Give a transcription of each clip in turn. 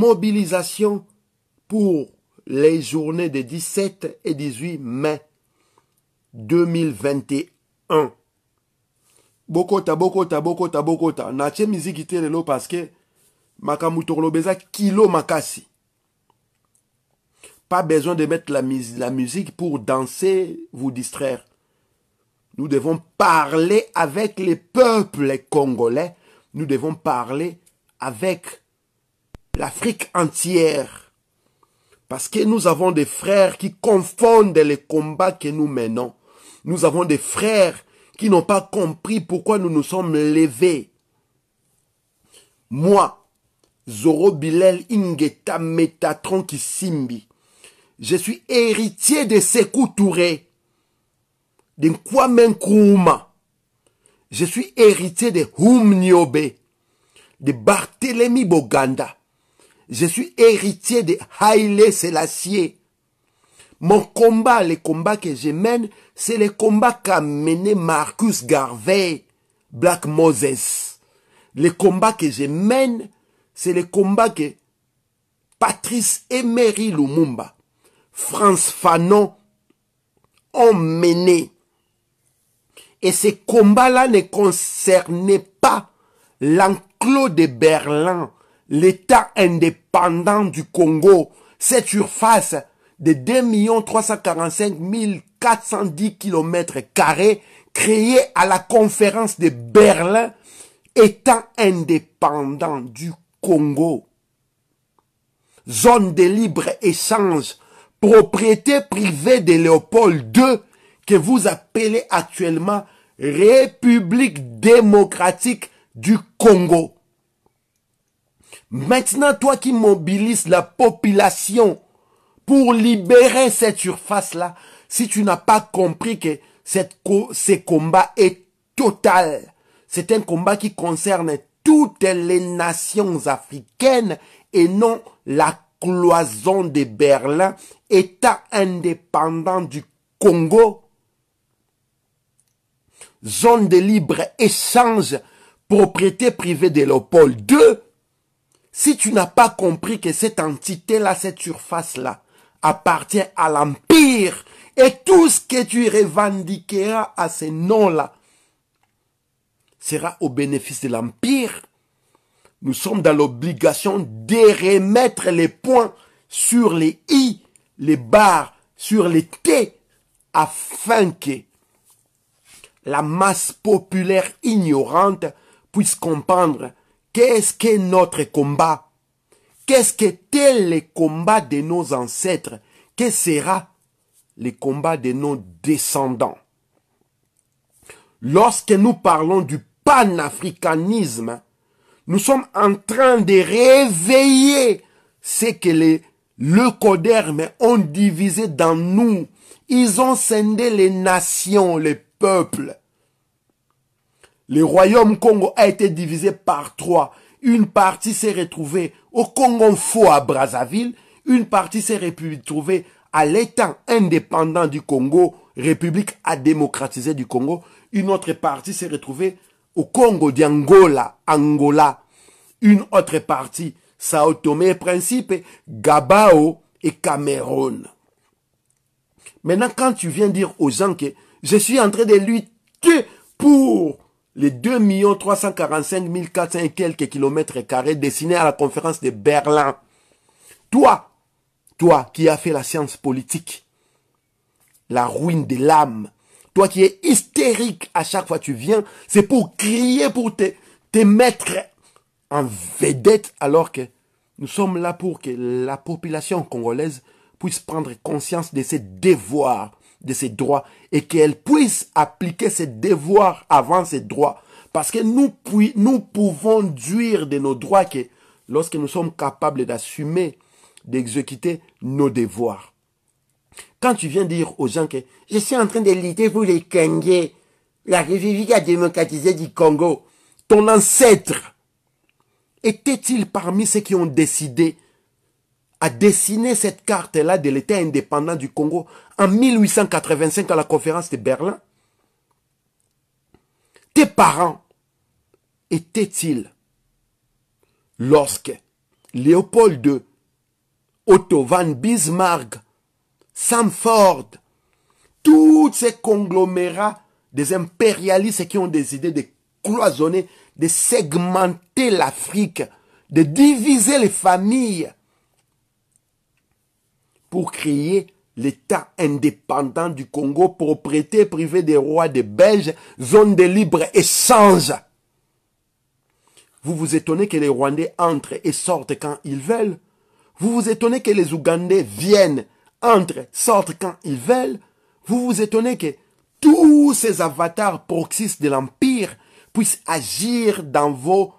mobilisation pour les journées des 17 et 18 mai 2021. Bokota. Nache musique te lelo parce que makamutorlo beza kilo makasi. Pas besoin de mettre la musique pour danser, vous distraire. Nous devons parler avec les peuples congolais. Nous devons parler avec l'Afrique entière. Parce que nous avons des frères qui confondent les combats que nous menons. Nous avons des frères qui n'ont pas compris pourquoi nous nous sommes levés. Moi, Zoro Bilel Ingeta Metatron Kisimbi, je suis héritier de Sékou Touré, de Kwame Nkrumah. Je suis héritier de Hum Niobe, de Barthélemy Boganda. Je suis héritier de Haïlé Sélassié. Mon combat, les combats que je mène, c'est les combats qu'a mené Marcus Garvey, Black Moses. Les combats que je mène, c'est les combats que Patrice Emery Lumumba, France Fanon ont mené. Et ces combats-là ne concernaient pas l'enclos de Berlin, l'État indépendant du Congo, cette surface de 2 345 410 km² créée à la conférence de Berlin, État indépendant du Congo. Zone de libre-échange, propriété privée de Léopold II, que vous appelez actuellement République démocratique du Congo. Maintenant, toi qui mobilises la population pour libérer cette surface-là, si tu n'as pas compris que ce combat est total, c'est un combat qui concerne toutes les nations africaines et non la cloison de Berlin, État indépendant du Congo, zone de libre-échange, propriété privée de Léopold II. Si tu n'as pas compris que cette entité-là, cette surface-là, appartient à l'Empire, et tout ce que tu revendiqueras à ce nom-là sera au bénéfice de l'Empire, nous sommes dans l'obligation de remettre les points sur les i, les barres sur les t, afin que la masse populaire ignorante puisse comprendre qu'est-ce qu'est notre combat, qu'est-ce qu'était le combat de nos ancêtres, que sera le combat de nos descendants. Lorsque nous parlons du panafricanisme, nous sommes en train de réveiller ce que les leucodermes ont divisé dans nous. Ils ont scindé les nations, les peuples. Le royaume Congo a été divisé par 3. Une partie s'est retrouvée au Congo-Fo à Brazzaville. Une partie s'est retrouvée à l'État indépendant du Congo, République à démocratiser du Congo. Une autre partie s'est retrouvée au Congo d'Angola, Angola. Une autre partie, Sao Tomé et Principe, Gabao et Cameroun. Maintenant, quand tu viens dire aux gens que je suis en train de lutter pour les 2 345 400 et quelques km² destinés à la conférence de Berlin, toi qui as fait la science politique, la ruine de l'âme, toi qui es hystérique à chaque fois que tu viens, c'est pour crier, pour te mettre en vedette, alors que nous sommes là pour que la population congolaise puisse prendre conscience de ses devoirs, de ses droits, et qu'elle puisse appliquer ses devoirs avant ses droits. Parce que nous pouvons jouir de nos droits que lorsque nous sommes capables d'assumer, d'exécuter nos devoirs. Quand tu viens dire aux gens que je suis en train de lutter pour les Kengé, la République démocratisée du Congo, ton ancêtre, était-il parmi ceux qui ont décidé à dessiner cette carte-là de l'État indépendant du Congo en 1885 à la conférence de Berlin? Tes parents étaient-ils, lorsque Léopold II, Otto von Bismarck, Sam Ford, tous ces conglomérats des impérialistes qui ont décidé de cloisonner, de segmenter l'Afrique, de diviser les familles pour créer l'État indépendant du Congo, propriété privée des rois des Belges, zone de libre-échange. Vous vous étonnez que les Rwandais entrent et sortent quand ils veulent. Vous vous étonnez que les Ougandais viennent, entrent, sortent quand ils veulent. Vous vous étonnez que tous ces avatars proxys de l'Empire puissent agir dans vos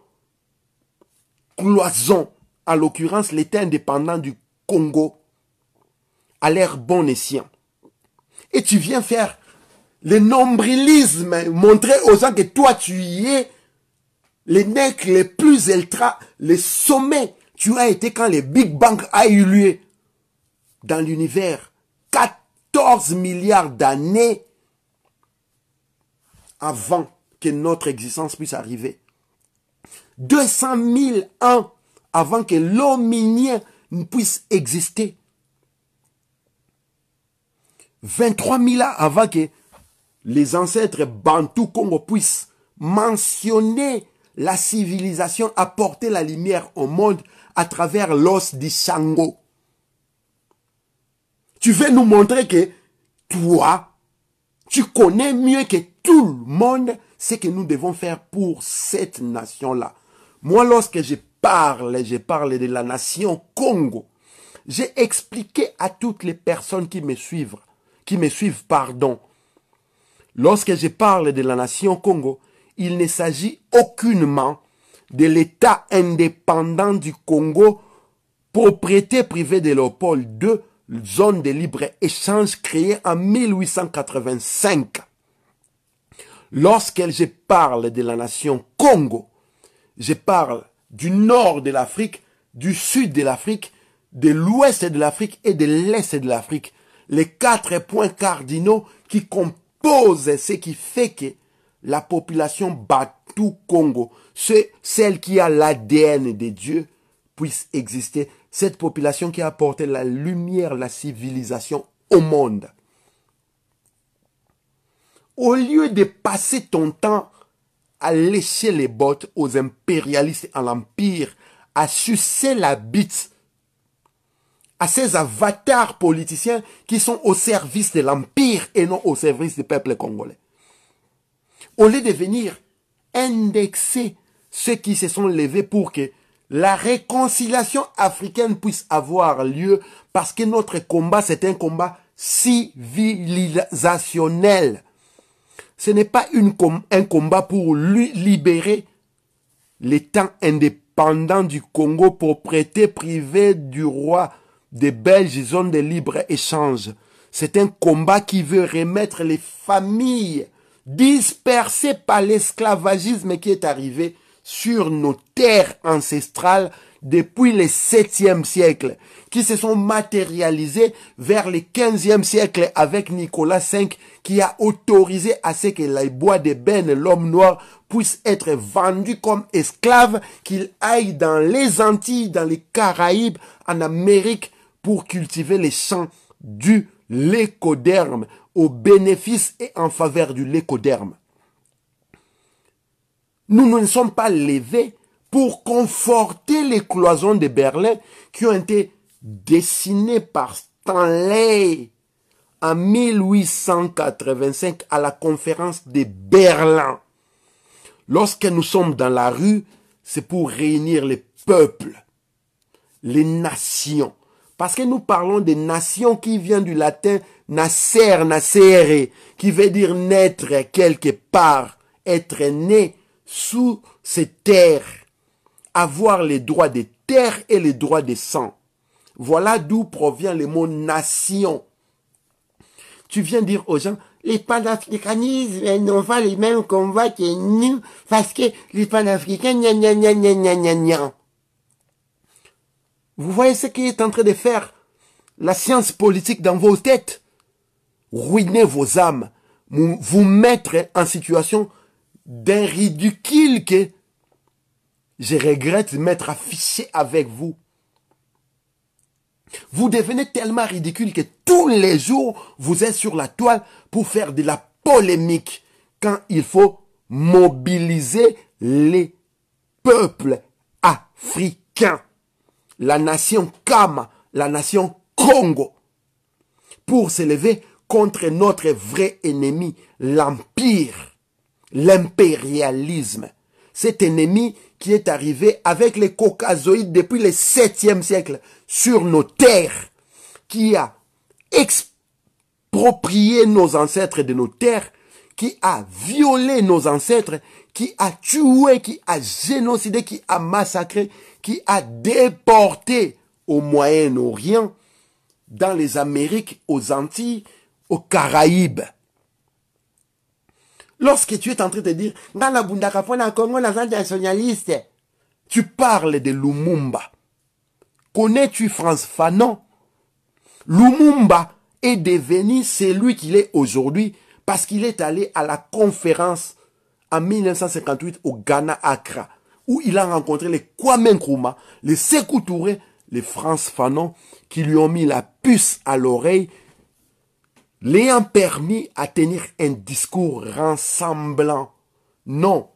cloisons, en l'occurrence l'État indépendant du Congo, à l'air bon escient. Et tu viens faire le nombrilisme, montrer aux gens que toi tu y es, les necks les plus ultra, les sommets. Tu as été quand les Big Bang a eu lieu dans l'univers. 14 milliards d'années avant que notre existence puisse arriver. 200 000 ans avant que l'hominien puisse exister. 23 000 ans avant que les ancêtres Bantou Congo puissent mentionner la civilisation, apporter la lumière au monde à travers l'os d'Ishango. Tu veux nous montrer que toi, tu connais mieux que tout le monde ce que nous devons faire pour cette nation-là. Moi, lorsque je parle de la nation Congo. J'ai expliqué à toutes les personnes qui me suivent, lorsque je parle de la nation Congo, il ne s'agit aucunement de l'État indépendant du Congo, propriété privée de Léopold II, zone de libre-échange créée en 1885. Lorsque je parle de la nation Congo, je parle du nord de l'Afrique, du sud de l'Afrique, de l'ouest de l'Afrique et de l'est de l'Afrique. Les 4 points cardinaux qui composent ce qui fait que la population Bantou Congo, celle qui a l'ADN de Dieu, puisse exister. Cette population qui a apporté la lumière, la civilisation au monde. Au lieu de passer ton temps à lécher les bottes aux impérialistes à l'Empire, à sucer la bite à ces avatars politiciens qui sont au service de l'Empire et non au service du peuple congolais. Au lieu de venir indexer ceux qui se sont levés pour que la réconciliation africaine puisse avoir lieu, parce que notre combat, c'est un combat civilisationnel. Ce n'est pas un combat pour libérer l'État indépendant du Congo, propriété privée du roi des Belges, zone de libre-échange. C'est un combat qui veut remettre les familles dispersées par l'esclavagisme qui est arrivé sur nos terres ancestrales depuis le 7e siècle, qui se sont matérialisées vers le 15e siècle avec Nicolas V, qui a autorisé à ce que les bois d'ébène, l'homme noir, puisse être vendu comme esclave, qu'il aille dans les Antilles, dans les Caraïbes, en Amérique, pour cultiver les champs du lécoderme, au bénéfice et en faveur du lécoderme. Nous ne sommes pas levés pour conforter les cloisons de Berlin qui ont été dessinées par Stanley en 1885 à la conférence de Berlin. Lorsque nous sommes dans la rue, c'est pour réunir les peuples, les nations. Parce que nous parlons des nations qui vient du latin nascer, nascere, qui veut dire naître quelque part, être né sous ces terres, avoir les droits des terres et les droits des sangs. Voilà d'où provient le mot nation. Tu viens dire aux gens, les panafricanistes n'ont pas les mêmes combats que nous, parce que les panafricains, gna gna gna gna gna gna gna. Vous voyez ce qui est en train de faire la science politique dans vos têtes? Ruiner vos âmes, vous mettre en situation d'un ridicule que je regrette de m'être affiché avec vous. Vous devenez tellement ridicule que tous les jours, vous êtes sur la toile pour faire de la polémique quand il faut mobiliser les peuples africains. La nation Kama, la nation Congo, pour s'élever contre notre vrai ennemi, l'empire, l'impérialisme. Cet ennemi qui est arrivé avec les caucasoïdes depuis le 7e siècle sur nos terres, qui a exproprié nos ancêtres de nos terres, qui a violé nos ancêtres, qui a tué, qui a génocidé, qui a massacré, qui a déporté au Moyen-Orient, dans les Amériques, aux Antilles, aux Caraïbes. Lorsque tu es en train de dire, dans la Bundakapona Congo, la nationaliste, tu parles de Lumumba. Connais-tu Frantz Fanon? Lumumba est devenu celui qu'il est aujourd'hui parce qu'il est allé à la conférence en 1958 au Ghana, Accra, où il a rencontré les Kwame Nkrumah, les Sékou Touré, les Frantz Fanon, qui lui ont mis la puce à l'oreille, l'ayant permis à tenir un discours rassemblant. Non,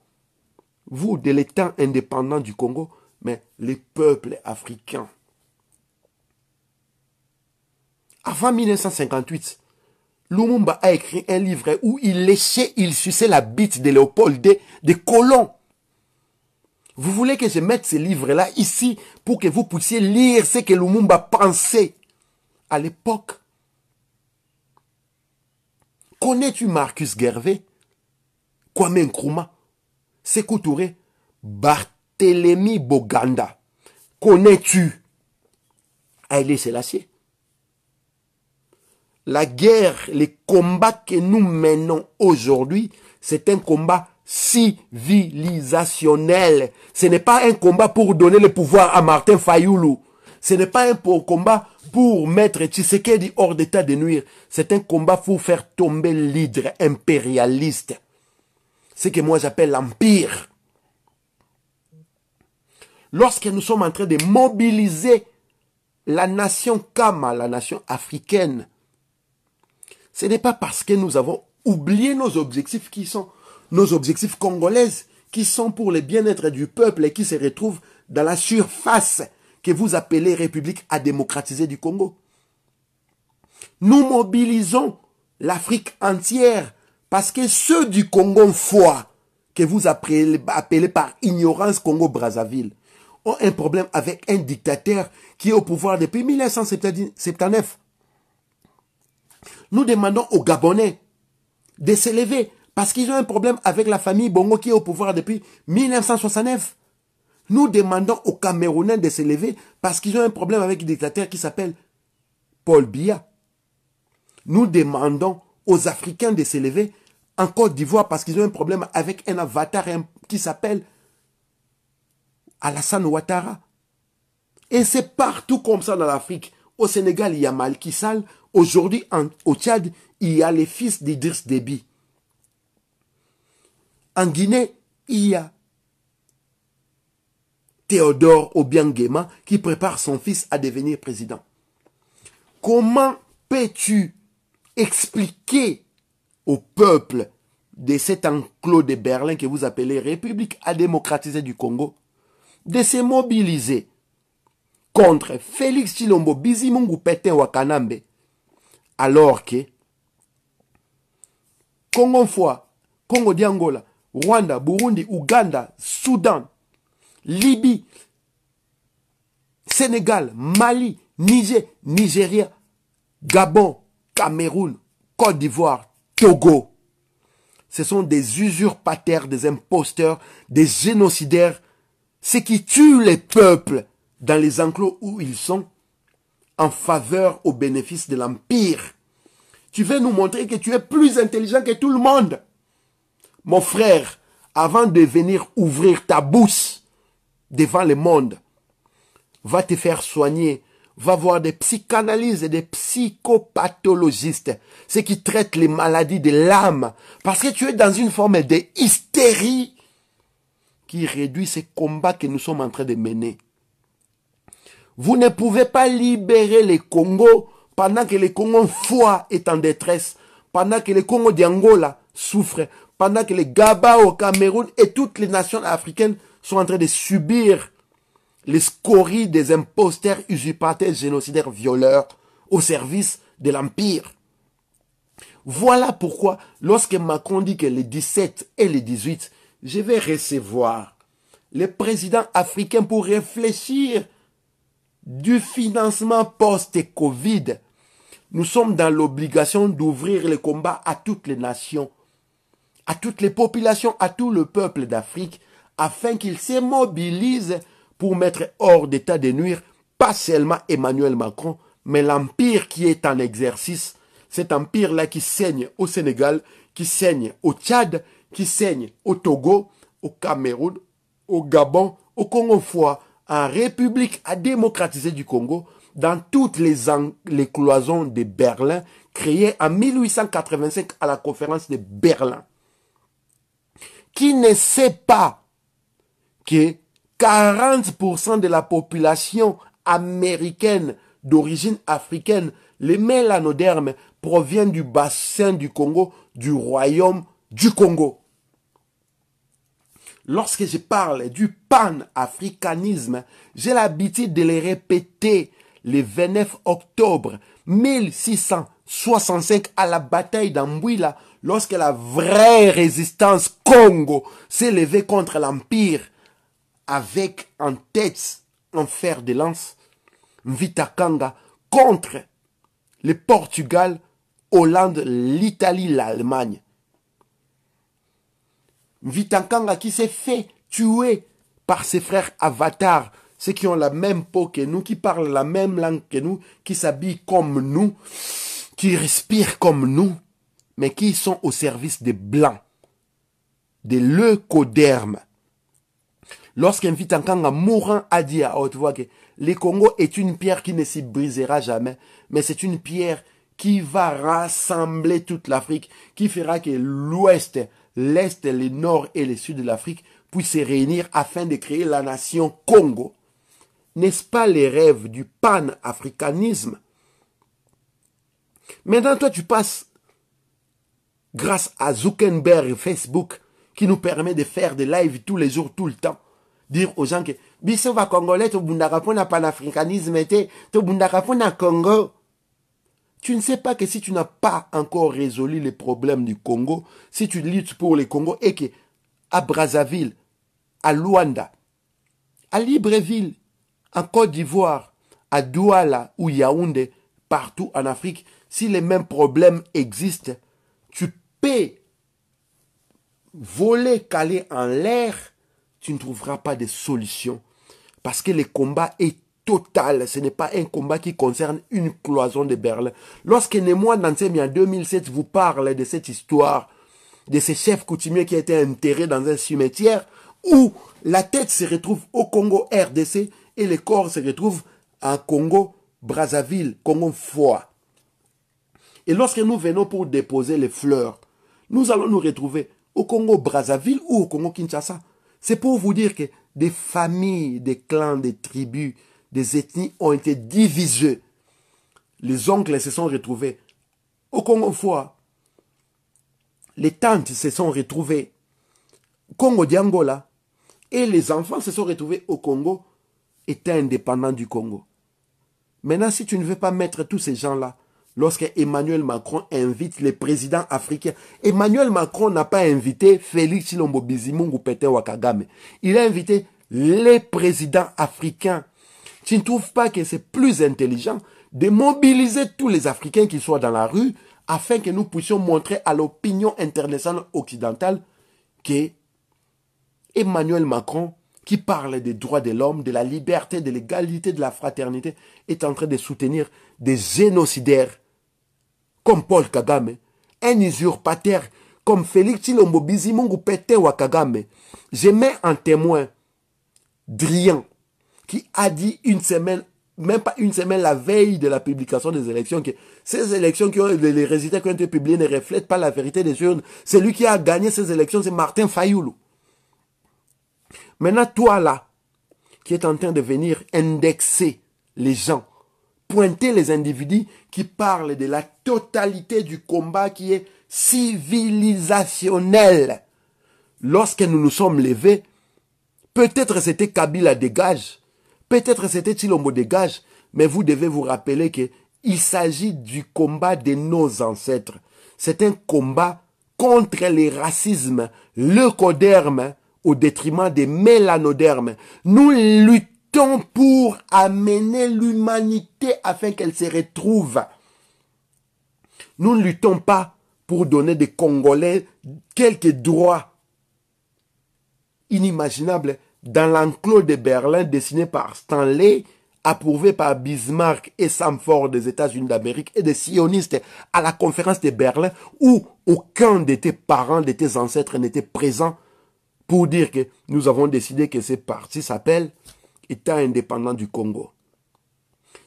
vous, de l'État indépendant du Congo, mais les peuples africains. Avant 1958, Lumumba a écrit un livre où il léchait, il suçait la bite de Léopold II, des colons. Vous voulez que je mette ce livre-là ici pour que vous puissiez lire ce que Lumumba pensait à l'époque? Connais-tu Marcus Garvey, Kwame Nkrumah, Sékou Touré, Barthélemy Boganda? Connais-tu Haïlé Sélassié? La guerre, les combats que nous menons aujourd'hui, c'est un combat civilisationnel. Ce n'est pas un combat pour donner le pouvoir à Martin Fayoulou. Ce n'est pas un combat pour mettre Tshisekedi hors d'état de nuire. C'est un combat pour faire tomber l'hydre impérialiste. Ce que moi j'appelle l'empire. Lorsque nous sommes en train de mobiliser la nation Kama, la nation africaine, ce n'est pas parce que nous avons oublié nos objectifs qui sont nos objectifs congolais, qui sont pour le bien-être du peuple et qui se retrouvent dans la surface que vous appelez République à démocratiser du Congo. Nous mobilisons l'Afrique entière parce que ceux du Congo foi, que vous appelez par ignorance Congo-Brazzaville, ont un problème avec un dictateur qui est au pouvoir depuis 1979. Nous demandons aux Gabonais de s'élever parce qu'ils ont un problème avec la famille Bongo qui est au pouvoir depuis 1969. Nous demandons aux Camerounais de s'élever parce qu'ils ont un problème avec un dictateur qui s'appelle Paul Biya. Nous demandons aux Africains de s'élever en Côte d'Ivoire parce qu'ils ont un problème avec un avatar qui s'appelle Alassane Ouattara. Et c'est partout comme ça dans l'Afrique. Au Sénégal, il y a Macky Sall. Aujourd'hui, au Tchad, il y a les fils d'Idriss Déby. En Guinée, il y a Théodore Obiang-Nguema qui prépare son fils à devenir président. Comment peux-tu expliquer au peuple de cet enclos de Berlin que vous appelez République à démocratiser du Congo de se mobiliser contre Félix Tshilombo Bizimungu Pétain Wakanambe alors que Congo Foi, Congo d'Angola, Rwanda, Burundi, Ouganda, Soudan, Libye, Sénégal, Mali, Niger, Nigeria, Gabon, Cameroun, Côte d'Ivoire, Togo. Ce sont des usurpateurs, des imposteurs, des génocidaires, ceux qui tuent les peuples dans les enclos où ils sont en faveur au bénéfice de l'empire. Tu veux nous montrer que tu es plus intelligent que tout le monde. Mon frère, avant de venir ouvrir ta bouche devant le monde, va te faire soigner, va voir des psychanalystes et des psychopathologistes, ceux qui traitent les maladies de l'âme, parce que tu es dans une forme de hystérie qui réduit ces combats que nous sommes en train de mener. Vous ne pouvez pas libérer les Congo pendant que le Congo foi est en détresse, pendant que le Congo d'Angola souffre, pendant que les Gaba au Cameroun et toutes les nations africaines sont en train de subir les scories des imposteurs, usurpateurs, génocidaires, violeurs au service de l'Empire. Voilà pourquoi, lorsque Macron dit que les 17 et les 18, je vais recevoir les présidents africains pour réfléchir du financement post-Covid, nous sommes dans l'obligation d'ouvrir le combat à toutes les nations, à toutes les populations, à tout le peuple d'Afrique, afin qu'ils se mobilisent pour mettre hors d'état de nuire, pas seulement Emmanuel Macron, mais l'empire qui est en exercice, cet empire-là qui saigne au Sénégal, qui saigne au Tchad, qui saigne au Togo, au Cameroun, au Gabon, au Congo-Foi, en République démocratisée du Congo, dans toutes les cloisons de Berlin, créées en 1885 à la conférence de Berlin. Qui ne sait pas que 40% de la population américaine d'origine africaine, les mélanodermes, proviennent du bassin du Congo, du royaume du Congo. Lorsque je parle du panafricanisme, j'ai l'habitude de le répéter le 29 octobre 1665 à la bataille d'Ambouila, lorsque la vraie résistance Congo s'est levée contre l'Empire, avec en tête, en fer de lance, Mvita Kanga, contre le Portugal, Hollande, l'Italie, l'Allemagne. Mvita Kanga qui s'est fait tuer par ses frères avatars, ceux qui ont la même peau que nous, qui parlent la même langue que nous, qui s'habillent comme nous, qui respirent comme nous, mais qui sont au service des Blancs, des leucodermes. Lorsqu'un Mvita Kanga mourant a dit à haute voix que le Congo est une pierre qui ne s'y brisera jamais, mais c'est une pierre qui va rassembler toute l'Afrique, qui fera que l'Ouest, l'Est, le Nord et le Sud de l'Afrique puissent se réunir afin de créer la nation Congo. N'est-ce pas les rêves du panafricanisme? Maintenant, toi, tu passes grâce à Zuckerberg et Facebook, qui nous permet de faire des lives tous les jours, tout le temps. Dire aux gens que biso va congolais to bundaka pona panafricanisme to bundaka pona Congo. Tu ne sais pas que si tu n'as pas encore résolu les problèmes du Congo, si tu luttes pour le Congo et que à Brazzaville, à Luanda, à Libreville, en Côte d'Ivoire, à Douala ou Yaoundé, partout en Afrique, si les mêmes problèmes existent, tu peux voler, caler en l'air, tu ne trouveras pas de solution. Parce que le combat est total. Ce n'est pas un combat qui concerne une cloison de Berlin. Lorsque Némois Nansemi en 2007 vous parle de cette histoire, de ces chefs coutumiers qui étaient enterrés dans un cimetière, où la tête se retrouve au Congo RDC et le corps se retrouve en Congo Brazzaville, Congo Foi. Et lorsque nous venons pour déposer les fleurs, nous allons nous retrouver au Congo Brazzaville ou au Congo Kinshasa. C'est pour vous dire que des familles, des clans, des tribus, des ethnies ont été divisées. Les oncles se sont retrouvés au Congo Foi. Les tantes se sont retrouvées au Congo d'Angola. Et les enfants se sont retrouvés au Congo, étant indépendants du Congo. Maintenant, si tu ne veux pas mettre tous ces gens-là, lorsque Emmanuel Macron invite les présidents africains, Emmanuel Macron n'a pas invité Félix Tshilombo Bizimungu Pétain Kagame. Il a invité les présidents africains. Tu ne trouves pas que c'est plus intelligent de mobiliser tous les Africains qui soient dans la rue afin que nous puissions montrer à l'opinion internationale occidentale que Emmanuel Macron, qui parle des droits de l'homme, de la liberté, de l'égalité, de la fraternité, est en train de soutenir des génocidaires comme Paul Kagame, un usurpateur comme Félix Tshilombo Bizimungu Pétain Kagame. Je mets en témoin Drian, qui a dit une semaine, même pas une semaine, la veille de la publication des élections, que ces élections, les résultats qui ont été publiés ne reflètent pas la vérité des urnes. Celui qui a gagné ces élections, c'est Martin Fayoulou. Maintenant, toi là, qui est en train de venir indexer les gens. Pointez les individus qui parlent de la totalité du combat qui est civilisationnel. Lorsque nous nous sommes levés, peut-être c'était Kabila dégage, peut-être c'était Tshilombo dégage, mais vous devez vous rappeler qu'il s'agit du combat de nos ancêtres. C'est un combat contre les racismes, le coderme, au détriment des mélanodermes. Nous luttons pour amener l'humanité afin qu'elle se retrouve. Nous ne luttons pas pour donner des Congolais quelques droits inimaginables dans l'enclos de Berlin dessiné par Stanley, approuvé par Bismarck et Samford des États-Unis d'Amérique et des sionistes à la conférence de Berlin où aucun de tes parents, de tes ancêtres n'était présent pour dire que nous avons décidé que ce parti s'appelle État indépendant du Congo.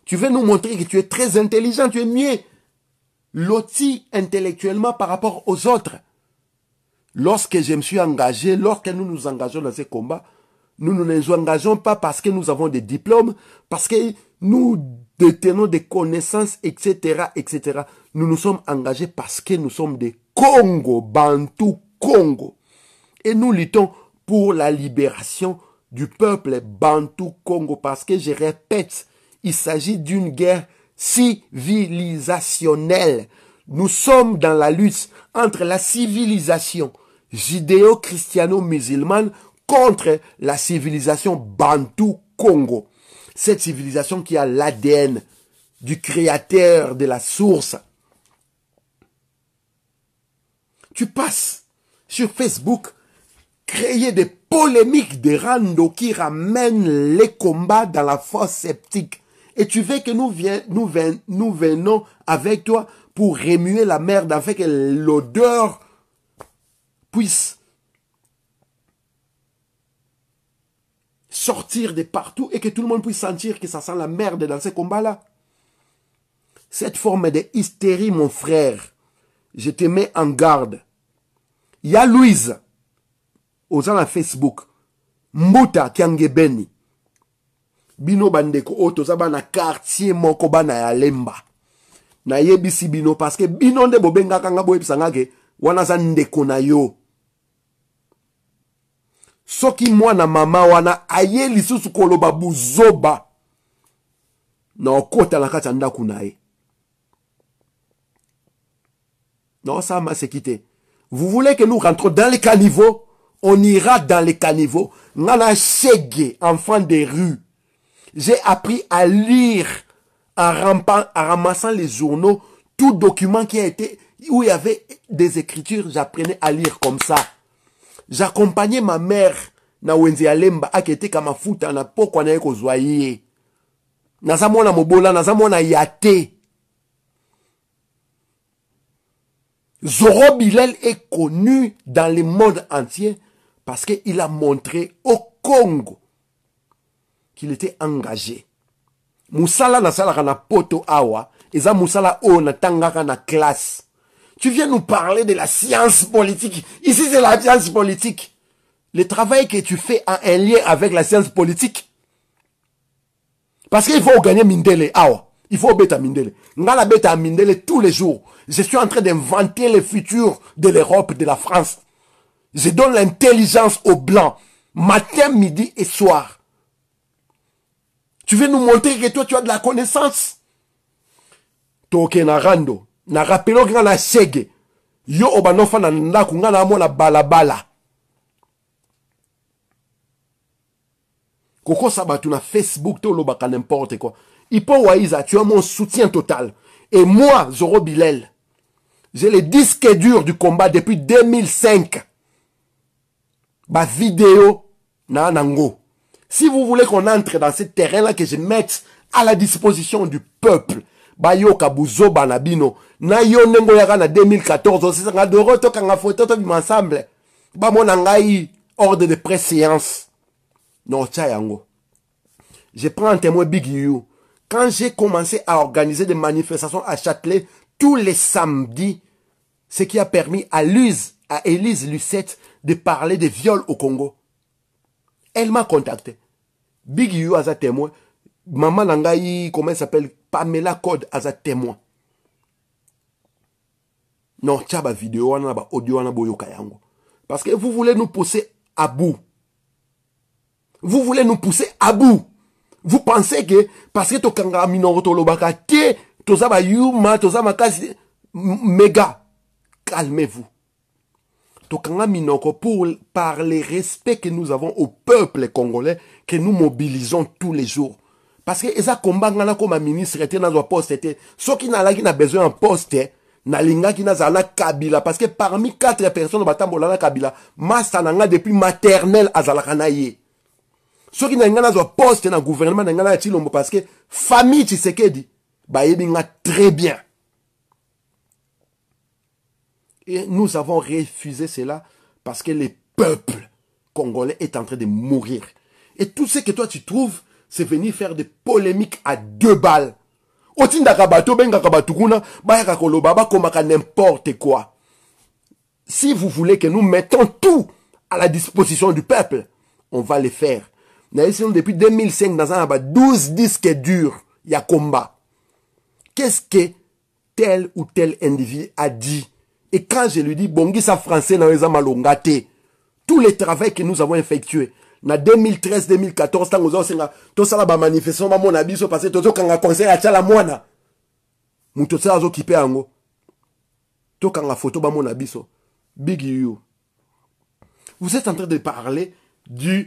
Tu veux nous montrer que tu es très intelligent, tu es mieux loti intellectuellement par rapport aux autres. Lorsque je me suis engagé, lorsque nous nous engageons dans ces combats, nous ne nous engageons pas parce que nous avons des diplômes, parce que nous détenons des connaissances, etc., etc. Nous nous sommes engagés parce que nous sommes des Congo, Bantu Congo. Et nous luttons pour la libération du peuple Bantu Congo parce que, je répète, il s'agit d'une guerre civilisationnelle. Nous sommes dans la lutte entre la civilisation judéo-christiano-musulmane contre la civilisation Bantu Congo. Cette civilisation qui a l'ADN du créateur de la source. Tu passes sur Facebook, créer des polémiques de rando qui ramènent les combats dans la fosse sceptique. Et tu veux que nous venons avec toi pour remuer la merde afin que l'odeur puisse sortir de partout et que tout le monde puisse sentir que ça sent la merde dans ces combats-là. Cette forme de hystérie, mon frère, je te mets en garde. Il y a Louise, aux gens à Facebook, Mbuta Kiangebeni, Bino Bandeko, Otoza na quartier moko bana ya Lemba. Na yebisi bino parce que bino nde bobenga kanga boyebisanga ke wana za ndeko na yo. Soki mwana mama wana aye lisusu koloba buzoba na okota na kati ya ndako na ye. Non, ça m'a quitté. Vous voulez que nous rentrons dans les caniveaux? On ira dans les caniveaux. Ngana Chege, enfant des rues. J'ai appris à lire en ramassant les journaux, tout document qui a été, où il y avait des écritures, j'apprenais à lire comme ça. J'accompagnais ma mère na wenzi ya Lemba akete kama futa na poko na yeko zoyer. Nazamona mobola, nazamona yate. Zoro Bilel est connu dans le monde entier parce qu'il a montré au Congo qu'il était engagé. Moussala na sala na poto awa, eza Moussala o na tangaka na classe. Tu viens nous parler de la science politique. Ici c'est la science politique. Le travail que tu fais a un lien avec la science politique. Parce qu'il faut gagner Mindele awa. Il faut bêta Mindele. Ngala bêta Mindele tous les jours. Je suis en train d'inventer le futur de l'Europe, de la France. Je donne l'intelligence aux Blancs. Matin, midi et soir. Tu veux nous montrer que toi, tu as de la connaissance. Toke na rando. Na rapelo nga na Chege. Yo obanofa na ndaku nga na mona balabala. Koko sabatu na Facebook, to lobaka n'importe quoi. Ipo Waiza, tu as mon soutien total. Et moi, Zoro Bilel, j'ai les disques durs du combat depuis 2005. Ba vidéo na nango. Si vous voulez qu'on entre dans ce terrain-là, que je mette à la disposition du peuple, ba yo kabuzo banabino, na yo nengo yaka na 2014, aussi ça nga doro to kanga photo to ensemble. Ba mon ngai ordre de préséance. Non, tcha yango. Je prends un témoin Big You. Quand j'ai commencé à organiser des manifestations à Châtelet tous les samedis, ce qui a permis à Élise Lucette de parler des viols au Congo. Elle m'a contacté. Big You a un témoin. Maman Nangaï, comment elle s'appelle? Pamela Code, Aza témoin. Non, tiens, ba vidéo, ba audio, boyo kayango. Parce que vous voulez nous pousser à bout. Vous voulez nous pousser à bout. Vous pensez que, parce que tokanga minoroto lobaka, te, toza ba yuma, toza makasi, méga. Calmez-vous. Tokanga minoko par les respects que nous avons au peuple congolais, que nous mobilisons tous les jours. Parce que eza combat ngana comme ministre était dans un poste était, ceux qui n'a besoin d'un poste, na linga qui n'a zala Kabila, parce que parmi 4 personnes batambola na Kabila, massa nanga depuis maternelle azala ye. Ceux qui n'ont pas poste dans le gouvernement, n'ont pas de parce que famille Tshisekedi, bah, il très bien. Et nous avons refusé cela parce que le peuple congolais est en train de mourir. Et tout ce que toi tu trouves, c'est venir faire des polémiques à 2 balles. N'importe quoi. Si vous voulez que nous mettons tout à la disposition du peuple, on va le faire. Depuis 2005, dans un 12 disques durs, il y a combat. Qu'est-ce que tel ou tel individu a dit? Et quand je lui dis, bongi sa français dans les amalongate, tout le travail que nous avons effectué, en 2013-2014, tant que nous avons manifestation, mon abiso, parce que nous avons conseil à tchala moana. Nous avons occupé ango. Tout quand la photo, mon abiso. Big you. Vous êtes en train de parler de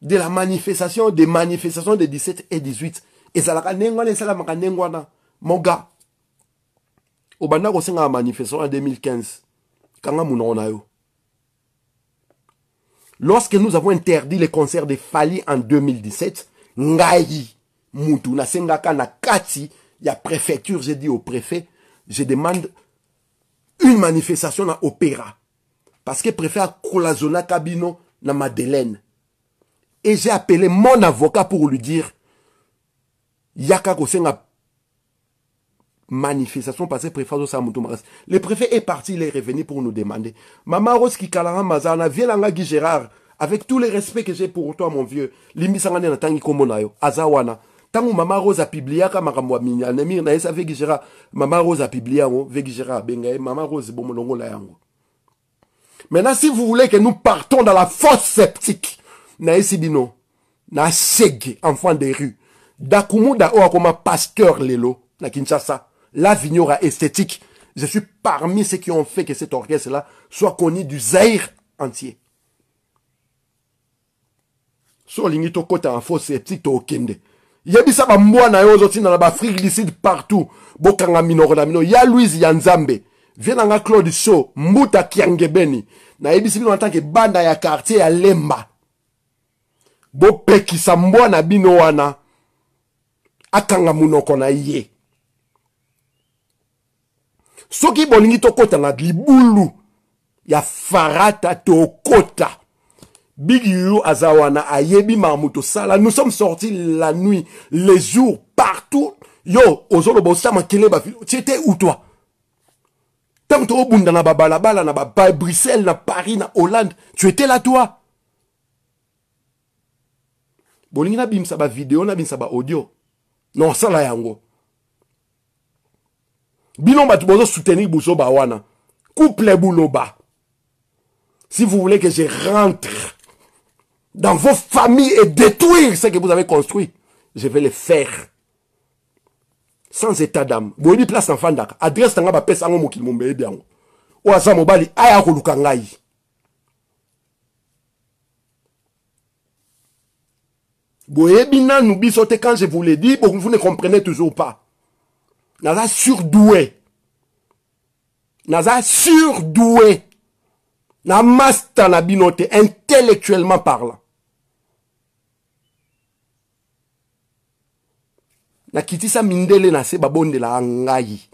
la manifestation, des manifestations de 17 et 18. Et ça la nengwana, et ça la nengwana. Mon gars. Au banda ko senga manifestation en 2015. Kanga muna yo. Lorsque nous avons interdit les concerts de Fali en 2017, ngai mutu na senga kana kati ya préfecture, j'ai dit au préfet, je demande une manifestation à opéra. Parce que préfet a Kolazona Kabino na Madeleine. Et j'ai appelé mon avocat pour lui dire, yaka kosenga manifestation parce que préfet sa mutumaras. Le préfet est parti, il est revenu pour nous demander. Maman Rose qui kalara mazana, viens langa Guy Gérard, avec tout le respect que j'ai pour toi mon vieux. Limbi sangane na tangi komonayo, azawana. Tangu Maman Rose a publié ka makamwa minya, nemir na esa Guy Gérard, Maman Rose a publié ngo, Guy Gérard benga, Maman Rose bomolongo la yango. Maintenant si vous voulez que nous partons dans la fosse sceptique, na esibino, na sege, enfant des rues, Dakumuda oa comme pasteur lelo, na Kinshasa. La Vignora esthétique, je suis parmi ceux qui ont fait que cet orchestre-là soit connu du Zaïre entier. So lingito kota en faux sceptique to kende. Yebisa ba mwana yo zoti na ba Afrique du Sud partout. Bokanga minoro na mino. Ya Louise Yanzambe. Viens nga Claude Show. Mbuta Kiangebeni. Na yebisi bino en tant que banda ya quartier ya Lemba. Bo peki sa mwana bino wana. Akanga munoko na ye. Soki bolingi to kota na libulu ya farata to kota. Big Yu azawana ayebi mamuto sala. Nous sommes sortis la nuit, les jours, partout. Yo, ozolo bosama kele ba. Tu étais où toi? Tant que tu obunda na babalabala na ba Bruxelles, na Paris, na Hollande, tu étais là toi. Bolingi na bimsa ba vidéo na bimsa ba audio. Non, ça la yango. Bino batu bozo soutenir Bousso Bawana. Couple Bouloba. Si vous voulez que je rentre dans vos familles et détruire ce que vous avez construit, je vais le faire. Sans état d'âme. Boyedi place en fandak. Adresse tanga ba pesa ngo mokili mombe ebiango. O asa mobali aya ko lukangai. Boyebi na nubi sote quand je vous l'ai dit, vous ne comprenez toujours pas. Naza surdoué. Naza surdoué. Na master na binote, intellectuellement parlant. Na kitisa mindele na se babonde la angayi.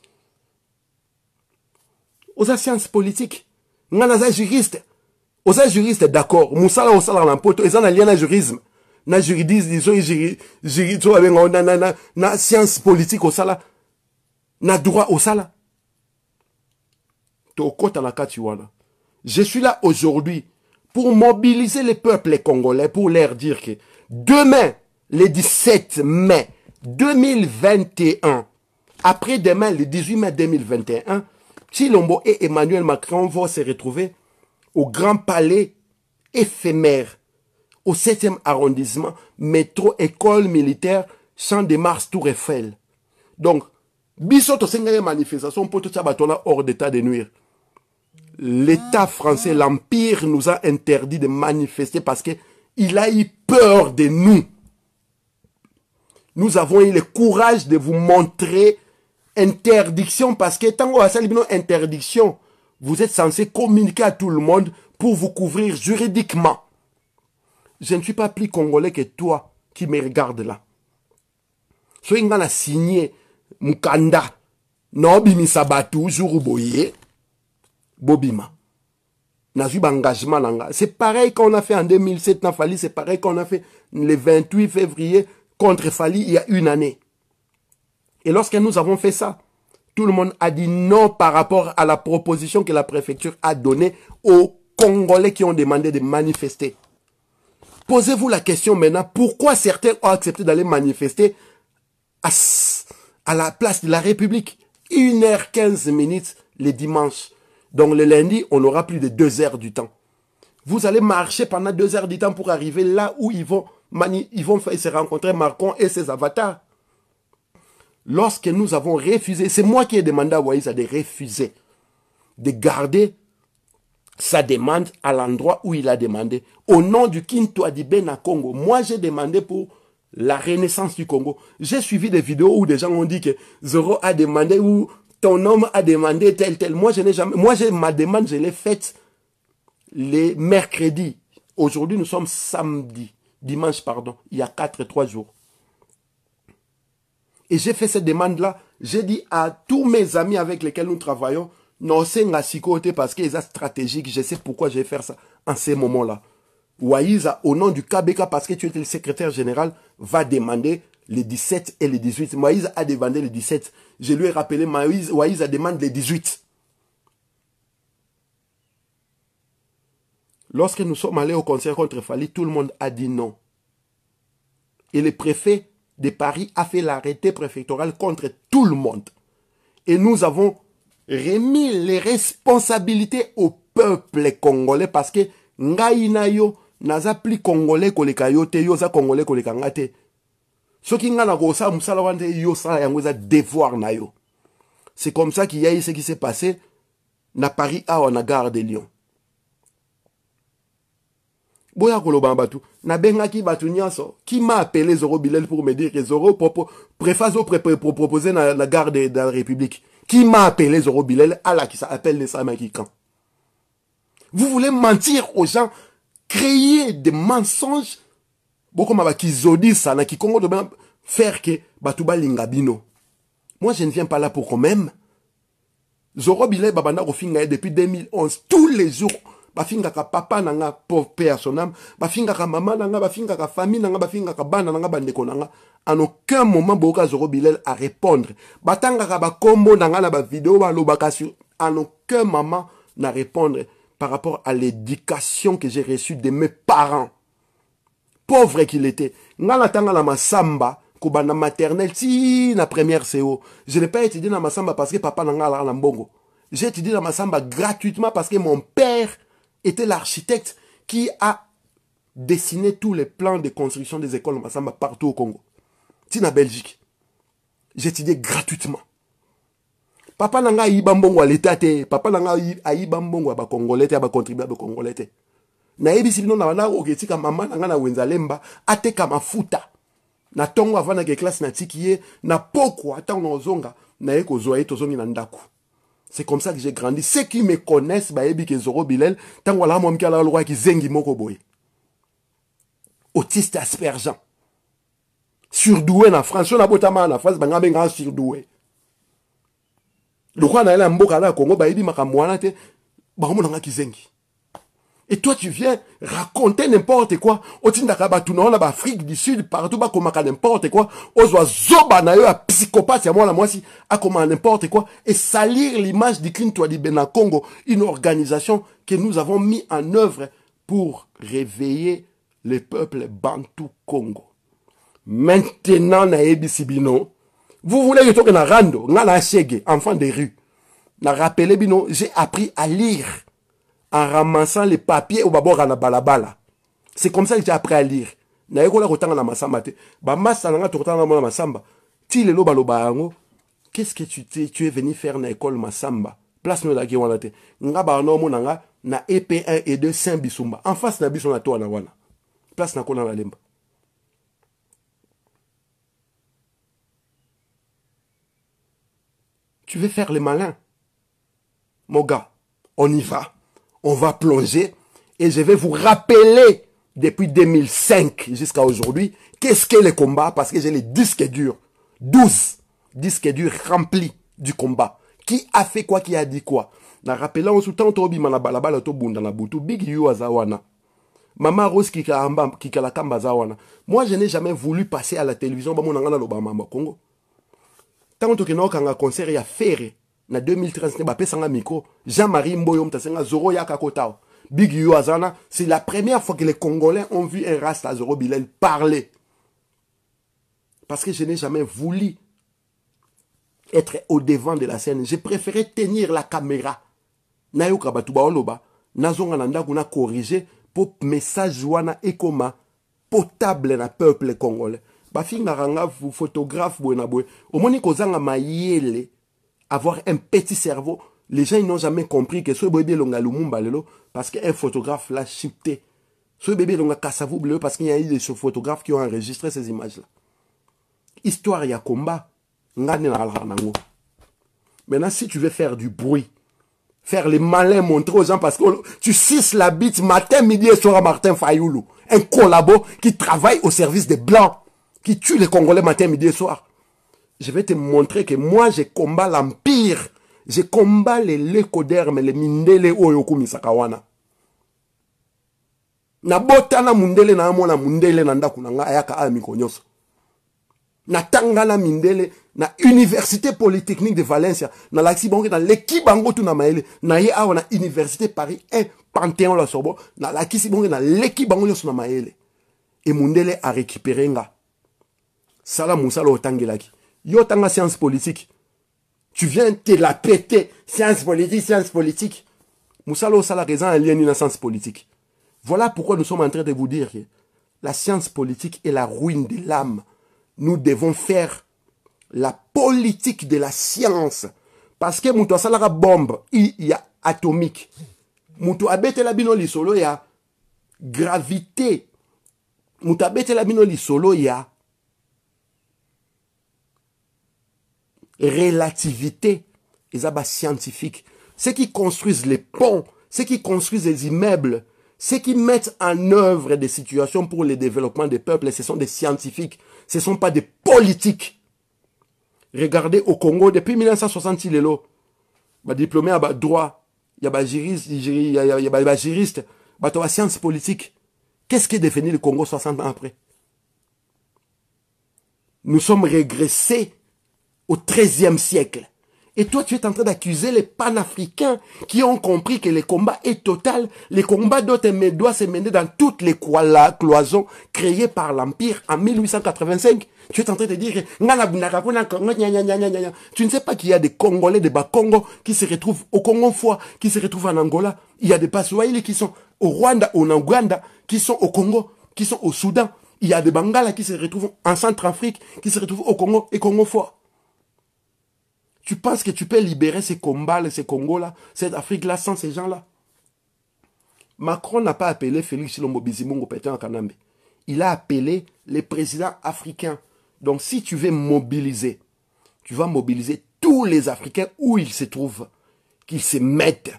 Osa science politique. Nga naza juriste. Osa juriste d'accord. Moussala osala na poto. Eza na lien na jurisme. Na juridisme, na science politique osala. Na droit osala. Tokota na kati wana. Je suis là aujourd'hui pour mobiliser les peuples congolais, pour leur dire que demain, le 17 mai 2021, après-demain, le 18 mai 2021, Tshilombo et Emmanuel Macron vont se retrouver au Grand Palais éphémère, au 7e arrondissement, métro, école militaire, Champ de Mars, Tour Eiffel. Donc, bisoto sengaye manifestation pour tout ça hors d'état de nuire. L'État français, l'Empire nous a interdit de manifester parce qu'il a eu peur de nous. Nous avons eu le courage de vous montrer interdiction parce que tant qu'on a une interdiction, vous êtes censé communiquer à tout le monde pour vous couvrir juridiquement. Je ne suis pas plus congolais que toi qui me regarde là. So on a signé Mukanda, Nobimi Sabatu, Juruboye, Bobima. C'est pareil qu'on a fait en 2007, Fali, c'est pareil qu'on a fait le 28 février contre Fali il y a une année. Et lorsque nous avons fait ça, tout le monde a dit non par rapport à la proposition que la préfecture a donnée aux Congolais qui ont demandé de manifester. Posez-vous la question maintenant, pourquoi certains ont accepté d'aller manifester à la place de la République? 1h15 le dimanche. Donc le lundi, on aura plus de 2 heures du temps. Vous allez marcher pendant 2 heures du temps pour arriver là où ils vont se rencontrer Macron et ses avatars. Lorsque nous avons refusé, c'est moi qui ai demandé à Waïza de refuser, de garder sa demande à l'endroit où il a demandé. Au nom du Kintoadibé na Congo, moi j'ai demandé pour la renaissance du Congo. J'ai suivi des vidéos où des gens ont dit que Zoro a demandé ou ton homme a demandé tel. Moi je n'ai jamais, ma demande je l'ai faite les mercredis. Aujourd'hui nous sommes dimanche pardon, il y a 3 jours. Et j'ai fait cette demande-là. J'ai dit à tous mes amis avec lesquels nous travaillons, non, c'est un côté parce qu'ils sont stratégiques. Je sais pourquoi je vais faire ça en ces moments-là. Waïza, au nom du KBK, parce que tu étais le secrétaire général, va demander les 17 et les 18. Waïza a demandé les 17. Je lui ai rappelé, Waïza demande les 18. Lorsque nous sommes allés au concert contre Fali, tout le monde a dit non. Et le préfet de Paris a fait l'arrêté préfectoral contre tout le monde. Et nous avons remis les responsabilités au peuple congolais parce que ngai na yo naza pli congolais koleka yo te yo za congolais koleka ngate. Soki nga na ko sa musala wande yo sa yango za devoir na yo. C'est comme ça qu'il y a eu ce qui s'est passé na Paris à na gare de Lyon. Boya koloba batu na bengaki batu nyaso qui m'a appelé Zoro Bilel pour me dire que Zoro préface proposer la gare de la République. Qui m'a appelé Zoro Bilel à la qui s'appelle les Samakikan. Vous voulez mentir aux gens, créer des mensonges. Beaucoup m'a qui zodi ça na qui Congo de faire que batuba lingabino. Moi je ne viens pas là pour quand même. Zoro Bilel babanda kofinga depuis 2011 tous les jours. Bafinga ka papa nanga pauvre père son âme, bafinga ka maman nanga, bafinga ka famille nanga, bafinga ka bana nanga bandeko nanga. En aucun moment Boka Zoro Bilel à répondre. Batanga ka ba combo nanga na ba vidéo ba lobakasio. En aucun moment n'a répondre par rapport à l'éducation que j'ai reçue de mes parents. Pauvre qu'il était. Ngala tanga la masamba kubana maternelle si na première CO. Je n'ai pas étudié na masamba parce que papa nanga la mbongo. J'ai étudié na masamba gratuitement parce que mon père était l'architecte qui a dessiné tous les plans de construction des écoles Massamba partout au Congo. C'est en Belgique. J'ai étudié gratuitement. Papa nanga ibambongo à l'état te. Papa nanga ibambongo à ba congolais te, à ba contribuer à ba congolais te. Na ebi sibino na wana ogetika mama nanga na wenzalemba ateka mafuta. Na tongo avana ke classe na tikiye na poko ata onozonga na eko zoa tozongi na ndaku. C'est comme ça que j'ai grandi. Ceux qui me connaissent, baebi ke Zoro Bilel, tant voilà moi m'kala loi qui zengi moko boy. Autiste aspergeant. Surdoué na France, on a botama na France, banga benga surdoué. Le roi na la mboka na Congo baebi makamwana te, ba mo ki zengi. Et toi tu viens raconter n'importe quoi. Otinda ka batu na Afrique du Sud partout ba komaka n'importe quoi. Ozwa zoba na yo a psychopathe ya moi la moi si a comment n'importe quoi et salir l'image du Kintoadibé na Congo, une organisation que nous avons mis en œuvre pour réveiller le peuple bantou Congo. Maintenant, na ebisi bino. Vous voulez que je na rando, na chege, enfant de rue. Na rappelé bino, j'ai appris à lire en ramassant les papiers au babora na balabala. C'est comme ça que j'ai appris à lire. Na ekola kotanga na masamba te. Ba massa na nga tokotanga na masamba. Ti le loba loba yango. Qu'est-ce que tu es venu faire na école masamba? Place no la ki wana te. Nga ba no mo nga na EP1 et 2 Saint Bisumba. En face na biso na to na wana. Place na kona na lemba. Tu veux faire les malins? Mon gars, on y va. On va plonger. Et je vais vous rappeler, depuis 2005 jusqu'à aujourd'hui, qu'est-ce qu'est le combat? Parce que j'ai les disques durs. 12 disques durs remplis du combat. Qui a fait quoi? Qui a dit quoi? Na rappelant tout temps, Tobi Manabalabala Tobunda na Butu, Big You Azawana. Maman Rose Kikalakamba Zawana. Moi, je n'ai jamais voulu passer à la télévision. Congo. Tant que nous avons un concert à faire, en 2013, nous avons un micro. Jean-Marie Mboyo, Zoro Yakakotao. Big You Azana, c'est la première fois que les Congolais ont vu un Rasta Zoro Bilel parler. Parce que je n'ai jamais voulu être au devant de la scène. J'ai préféré tenir la caméra. Nayoka Batuba Oloba, Nazonga Nanda Kuna corriger pour message wana ekoma potable na peuple congolais. Bafi naranga vous photographe bouenaboué. Au moni kozanga mayele, avoir un petit cerveau. Les gens n'ont jamais compris que ce bébé longa lumumba lelo parce qu'un photographe l'a chipté. Ce bébé longa kassavou bleu parce qu'il y a eu des photographes qui ont enregistré ces images-là. Histoire ya combat. Maintenant, si tu veux faire du bruit, faire les malins, montrer aux gens parce que tu suces la bite matin, midi et soir à Martin Fayoulou, un collabo qui travaille au service des Blancs, qui tue les Congolais matin, midi et soir. Je vais te montrer que moi, je combats l'Empire. Je combats les lécodermes, les mindele oyoku misakawana. Na botana mundele na amona mundele na ndaku nanga ayaka amikonyoso. Na tangana mindele na université polytechnique de Valencia na laxi bango na l'équipe bango tout na maele na ye awa na université Paris 1 Panthéon la Sorbonne na laxi bango na l'équipe bango na maele et mundele a récupéré nga sala musala otangelaki yo tanga science politique tu viens te la péter science politique musala osala raison alien na science politique. Voilà pourquoi nous sommes en train de vous dire que la science politique est la ruine de l'âme. Nous devons faire la politique de la science. Parce que moutou asalara bombe, il y a atomique. Moutou abete la bino li solo, il y a gravité. Moutou abete la bino li solo, il y a relativité. Ils ont scientifique. Ceux qui construisent les ponts, ceux qui construisent les immeubles, ceux qui mettent en œuvre des situations pour le développement des peuples, ce sont des scientifiques. Ce ne sont pas des politiques. Regardez au Congo, depuis 1966, il y a diplômé à droit, il y a juriste, il y a juriste, il y a sciences politiques. Qu'est-ce qui est devenu le Congo 60 ans après? Nous sommes régressés au XIIIe siècle. Et toi, tu es en train d'accuser les panafricains qui ont compris que le combat est total. Le combat doit se mener dans toutes les cloisons créées par l'Empire en 1885. Tu es en train de dire que tu ne sais pas qu'il y a des Congolais, des Bas-Congo qui se retrouvent au Congo-Foi, qui se retrouvent en Angola. Il y a des Paswahili qui sont au Rwanda, au Ouganda, qui sont au Congo, qui sont au Soudan. Il y a des Bangala qui se retrouvent en Centrafrique, qui se retrouvent au Congo et Congo-Foi. Tu penses que tu peux libérer ces combats, ces Congos-là, cette Afrique-là, sans ces gens-là? Macron n'a pas appelé Félix Tshilombo Bizimungu Pétain Kanambe. Il a appelé les présidents africains. Donc si tu veux mobiliser, tu vas mobiliser tous les Africains où ils se trouvent, qu'ils se mettent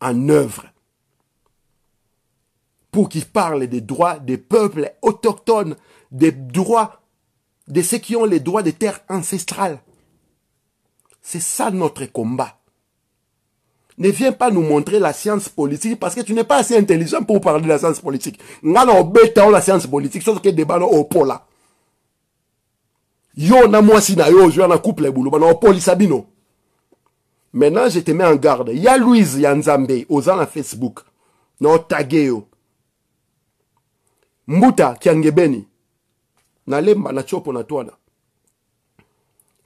en œuvre pour qu'ils parlent des droits des peuples autochtones, des droits de ceux qui ont les droits des terres ancestrales. C'est ça notre combat. Ne viens pas nous montrer la science politique parce que tu n'es pas assez intelligent pour parler de la science politique. La science politique, sauf que débat au pôle. Yo na moi si na yo, je na couple boulot, na pôle sabino. Maintenant, je te mets en garde. Il y a Louise Yanzambe, aux gens à Facebook. Na tagué yo. Mbuta Kiangebeni. Na lemba na chopo na toana.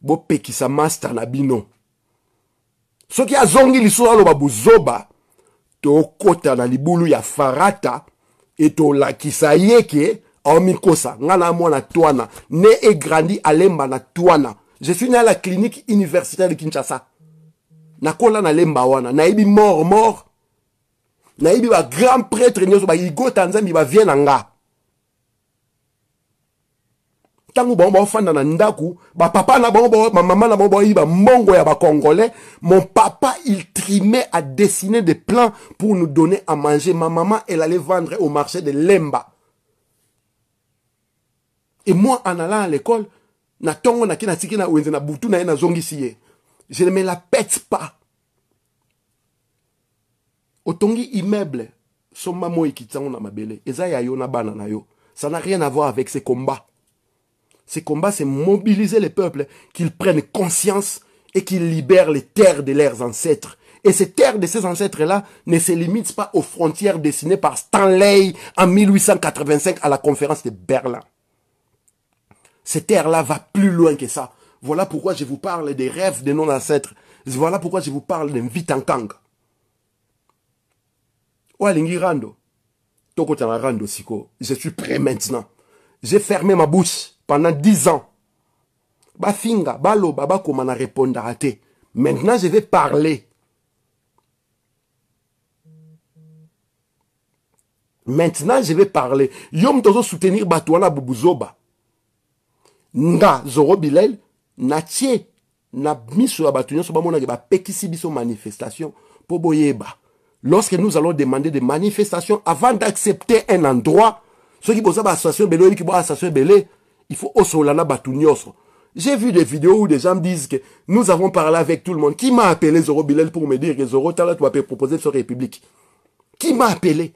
Bo pekisa master na bino. Soki azongi lisusu aloba buzoba, to kota na libulu ya farata, et to lakisa yeke, aomikosa, ngana mwana toana, né et grandi à lemba na toana. Je suis né à la clinique universitaire de Kinshasa. Nakola na lemba wana, naibi mort. Naibi ba grand prêtre nyoso ba igo Tanzanie ba vient nga. Tangu ba fanda na ndaku, ba papa na ba maman na ba iba mongo ya ba congolais, mon papa il trimait à dessiner des plans pour nous donner à manger. Ma maman elle allait vendre au marché de Lemba. Et moi en allant à l'école, na tongo na kina tiki na wenze na butu na ena zongi siye. Je ne me la pète pas. Otongi immeuble, soma mo ikitango na mabele, eza ya yo na bana na yo. Ça n'a rien à voir avec ces combats. Ces combats, c'est mobiliser les peuples, qu'ils prennent conscience et qu'ils libèrent les terres de leurs ancêtres. Et ces terres de ces ancêtres-là ne se limitent pas aux frontières dessinées par Stanley en 1885 à la conférence de Berlin. Ces terres-là vont plus loin que ça. Voilà pourquoi je vous parle des rêves de nos ancêtres. Voilà pourquoi je vous parle d'un Vitankang. Oalingi Rando. Toko tana Rando Siko. Je suis prêt maintenant. J'ai fermé ma bouche pendant 10 ans. Bafinga, balo, baba, comment a répondre à te. Maintenant, je vais parler. Maintenant, je vais parler. Yom tozo soutenir Batouana Bubuzoba. Nga, Zoro Bilel, na tie, na miso Batounia, soba mona geba pekisi biso manifestation, po boyeba. Lorsque nous allons demander des manifestations, avant d'accepter un endroit, ceux qui posent l'association Belé, qui boivent l'association Belé, il faut osolana Batounioso. J'ai vu des vidéos où des gens me disent que nous avons parlé avec tout le monde. Qui m'a appelé Zoro Bilel pour me dire que Zoro Tala, tu vas proposer sur République? Qui m'a appelé?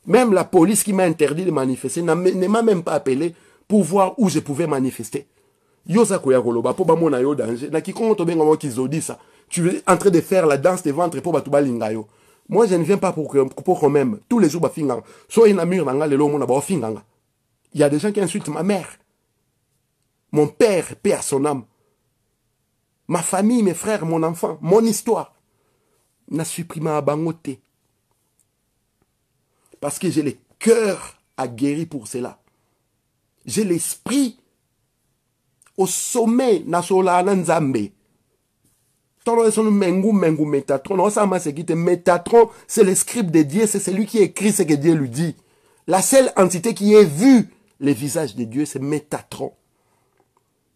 Même la police qui m'a interdit de manifester ne m'a même pas appelé pour voir où je pouvais manifester. Yosa koya koloba, po ba mona yo danger. Na kikongo to benga mo kizodi ça. Tu es en train de faire la danse des ventres pour batuba lingayo. Moi, je ne viens pas pour quand même. Tous les jours, ba finganga. So ina mur nanga lelo mona ba finganga. Il y a des gens qui insultent ma mère. Mon père, paix à son âme. Ma famille, mes frères, mon enfant, mon histoire. N'a supprimé à bangoté. Parce que j'ai le cœur aguerri pour cela. J'ai l'esprit au sommet nasola nzambe. Métatron, c'est le script de Dieu, c'est celui qui écrit ce que Dieu lui dit. La seule entité qui ait vu le visage de Dieu, c'est Métatron.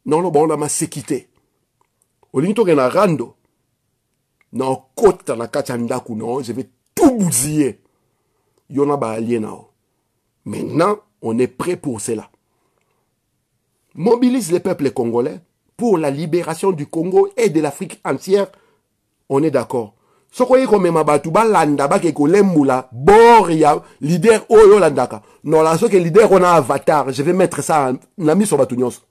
Non, non, bon, on a ma séquité. Au lieu de rando, non, côte na kachandaku, non, je vais tout bousiller. Yona ba alien nao. Maintenant, on est prêt pour cela. Mobilise les peuples congolais pour la libération du Congo et de l'Afrique entière. On est d'accord. Ce qu'on est comme Mabatu, landa ba ke kolembula, boria, leader oyo landaka. Non, là, ce que leader on a avatar, je vais mettre ça en ami sur Batunios.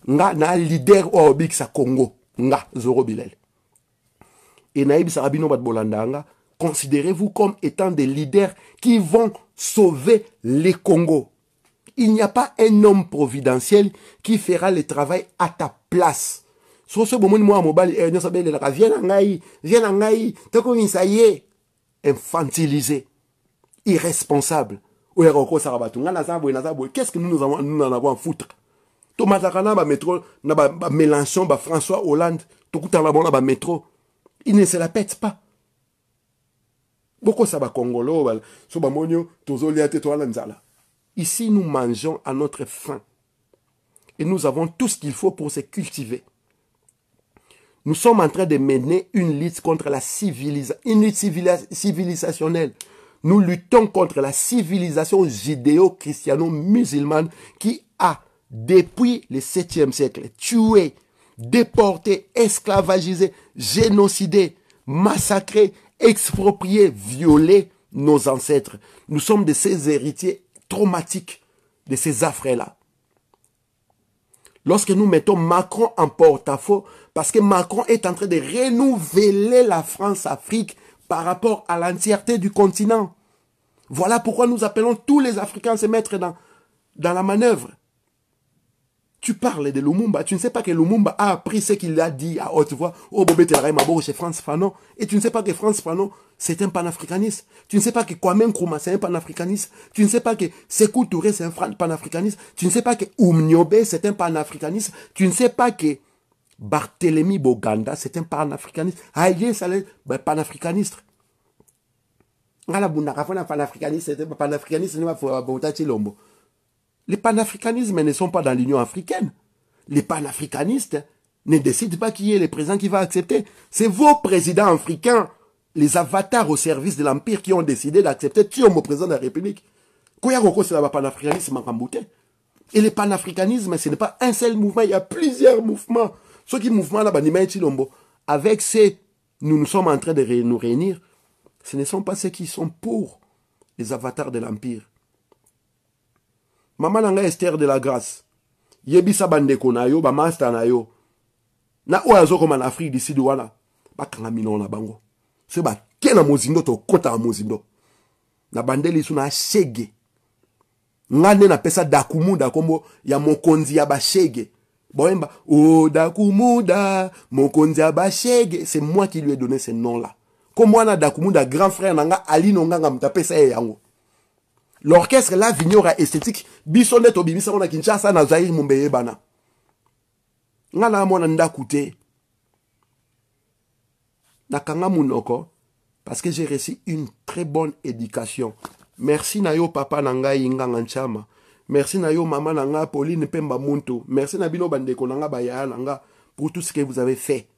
Nga na leader o bik sa Congo, nga Zoro Bilel. Et naïb sarabino bat bolandanga, considérez-vous comme étant des leaders qui vont sauver les Congo. Il n'y a pas un homme providentiel qui fera le travail à ta place. Sur ce moment, moi, mobile, viens en Ngaï, t'as comme ça y est, infantilisé, irresponsable. Qu'est-ce que nous en avons à foutre? Thomas Zakana, métro, Mélenchon, François Hollande, tout le métro, il ne se la pète pas. Beaucoup ça va Congolo, so ba monyo, tozo liate to alanzala. Ici, nous mangeons à notre faim. Et nous avons tout ce qu'il faut pour se cultiver. Nous sommes en train de mener une lutte contre la civilisationnelle. Nous luttons contre la civilisation judéo-christiano-musulmane qui a, depuis le 7e siècle, tué, déporté, esclavagisé, génocidé, massacré, exproprié, violé nos ancêtres. Nous sommes de ces héritiers traumatiques de ces affres-là. Lorsque nous mettons Macron en porte-à-faux, parce que Macron est en train de renouveler la France-Afrique par rapport à l'entièreté du continent. Voilà pourquoi nous appelons tous les Africains à se mettre dans la manœuvre. Tu parles de Lumumba, tu ne sais pas que Lumumba a appris ce qu'il a dit à haute voix. Oh, Bobé Telaray Maboro chez Frantz Fanon. Et tu ne sais pas que Frantz Fanon, c'est un panafricaniste. Tu ne sais pas que Kwame Nkrumah, c'est un panafricaniste. Tu ne sais pas que Sékou Touré, c'est un panafricaniste. Tu ne sais pas que Oumniobé, c'est un panafricaniste. Tu ne sais pas que Barthélemy Boganda, c'est un panafricaniste. Haïlé Saleh, panafricaniste. Ngala Bounakafona, panafricaniste, c'est un panafricaniste, c'est un panafricaniste. Les panafricanismes ne sont pas dans l'Union africaine. Les panafricanistes ne décident pas qui est le président qui va accepter. C'est vos présidents africains, les avatars au service de l'Empire, qui ont décidé d'accepter Tiomo, président de la République. Kouyagoko, c'est le panafricanisme en Kambouté. Et le panafricanisme, ce n'est pas un seul mouvement, il y a plusieurs mouvements. Ceux qui mouvements là, avec ces, nous sommes en train de nous réunir, ce ne sont pas ceux qui sont pour les avatars de l'Empire. Maman nanga Esther de la Grâce. Yebisa bandeko na yo, ba master na yo. Na oyazo koma na Afrique d'ici douana. Ba kanga mino na bango. Se ba kena mozindo to kota mozindo. Na bandeli suna shege. Ngane na pesa dakumuda kombo ya mokonzi ya ba shege. Boemba, oh dakumuda, mokonzi ya ba shege. C'est moi qui lui ai donné ce nom-là. Comme moi na dakumuda, grand frère nanga Ali nonga mta pesa yango. L'orchestre là vignora esthétique bisonnet obibisa on a Kinshasa na Zaïre Mumbeye bana. Ngala mona ndakute. Nakanga munoko parce que j'ai reçu une très bonne éducation. Merci na yo papa nanga inganga nchama. Merci na yo maman nanga Pauline Pemba Muntu. Merci na bino bandeko nanga baya nanga pour tout ce que vous avez fait.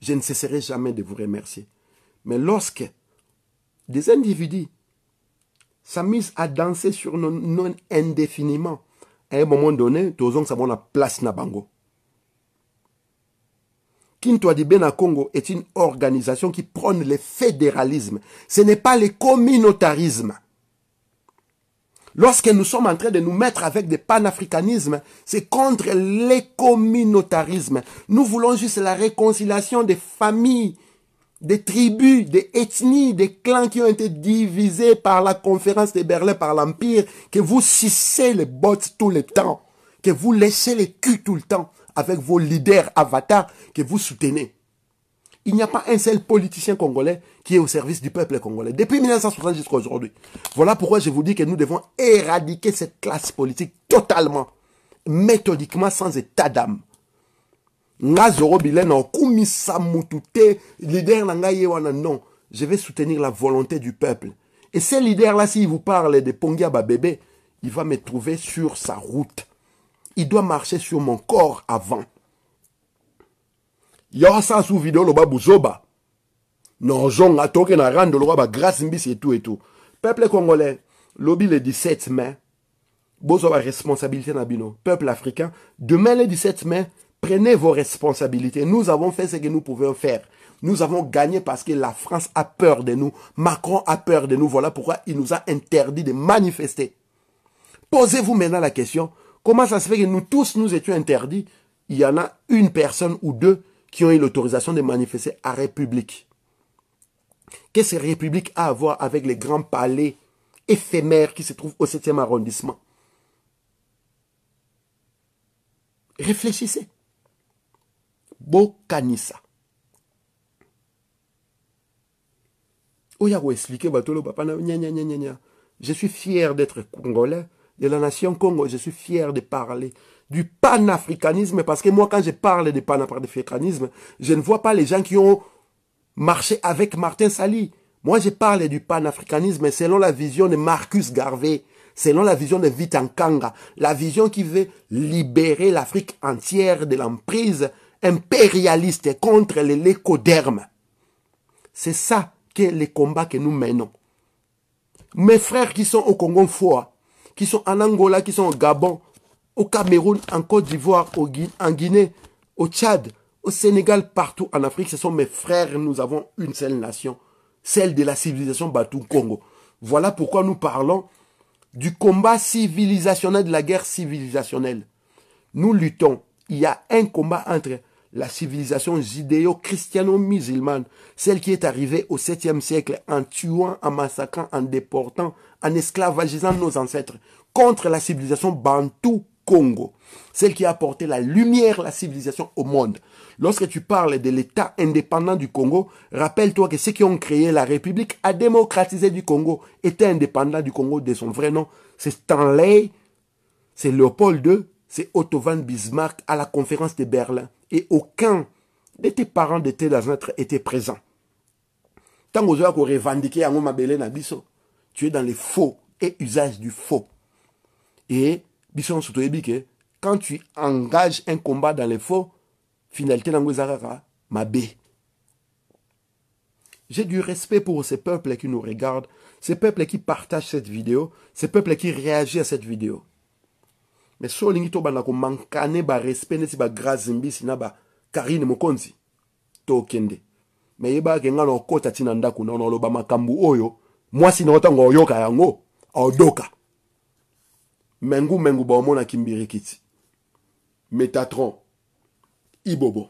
Je ne cesserai jamais de vous remercier. Mais lorsque des individus s'amusent à danser sur nous indéfiniment, à un moment donné, tous on a place na bango. Kinto Adibé Congo est une organisation qui prône le fédéralisme. Ce n'est pas le communautarisme. Lorsque nous sommes en train de nous mettre avec des panafricanismes, c'est contre le communautarisme. Nous voulons juste la réconciliation des familles, des tribus, des ethnies, des clans qui ont été divisés par la conférence de Berlin, par l'Empire, que vous sucez les bottes tout le temps, que vous laissez les culs tout le temps avec vos leaders avatars que vous soutenez. Il n'y a pas un seul politicien congolais qui est au service du peuple congolais. Depuis 1960 jusqu'à aujourd'hui. Voilà pourquoi je vous dis que nous devons éradiquer cette classe politique totalement, méthodiquement, sans état d'âme. Non, je vais soutenir la volonté du peuple. Et ce leader-là, s'il vous parle de Pongiaba bébé, il va me trouver sur sa route. Il doit marcher sur mon corps avant. Yo ça sous vidéo lo ba buzoba. Non, j'en a toqué na rando lo ba grâce mbisi et tout et tout. Peuple congolais, lobby le 17 mai. Bozo ba responsabilité na bino. Peuple africain, demain le 17 mai, prenez vos responsabilités. Nous avons fait ce que nous pouvions faire. Nous avons gagné parce que la France a peur de nous. Macron a peur de nous. Voilà pourquoi il nous a interdit de manifester. Posez-vous maintenant la question. Comment ça se fait que nous tous nous étions interdits? Il y en a une personne ou deux qui ont eu l'autorisation de manifester à République. Qu'est-ce que République a à voir avec les grands palais éphémères qui se trouvent au 7e arrondissement? Réfléchissez. Bokanissa. Je suis fier d'être congolais, de la nation Congo. Je suis fier de parler du panafricanisme, parce que moi, quand je parle de panafricanisme, je ne vois pas les gens qui ont marché avec Martin Sali. Moi, je parle du panafricanisme selon la vision de Marcus Garvey, selon la vision de Vitankanga, la vision qui veut libérer l'Afrique entière de l'emprise impérialiste contre les lécodermes. C'est ça que les combats que nous menons. Mes frères qui sont au Congo Foa, qui sont en Angola, qui sont au Gabon, au Cameroun, en Côte d'Ivoire, en Guinée, au Tchad, au Sénégal, partout en Afrique, ce sont mes frères. Nous avons une seule nation, celle de la civilisation Batou Congo. Voilà pourquoi nous parlons du combat civilisationnel, de la guerre civilisationnelle. Nous luttons. Il y a un combat entre la civilisation judéo-christiano-musulmane, celle qui est arrivée au 7e siècle en tuant, en massacrant, en déportant, en esclavagisant nos ancêtres, contre la civilisation bantou Congo, celle qui a apporté la lumière, la civilisation au monde. Lorsque tu parles de l'État indépendant du Congo, rappelle-toi que ceux qui ont créé la République à démocratiser du Congo étaient indépendants du Congo de son vrai nom. C'est Stanley, c'est Léopold II, c'est Otto von Bismarck à la conférence de Berlin. Et aucun de tes parents de tes ancêtres était présent. Tant que tu as revendiqué à Mabele Nabiso, tu es dans les faux et usage du faux. Et quand tu engages un combat dans les faux, finalité mabé. J'ai du respect pour ces peuples qui nous regardent, ces peuples qui partagent cette vidéo, ces peuples qui réagissent à cette vidéo. Mais si on a manqué de respect, si on a grâce à Karine Mokonzi, to kende. Mais yeba kenga no kota tina ndaku na no loba makambu oyo, moi si nota ngo yoka yango, odoka. Mengu ba omona kimbirikiti. Métatron, Ibobo.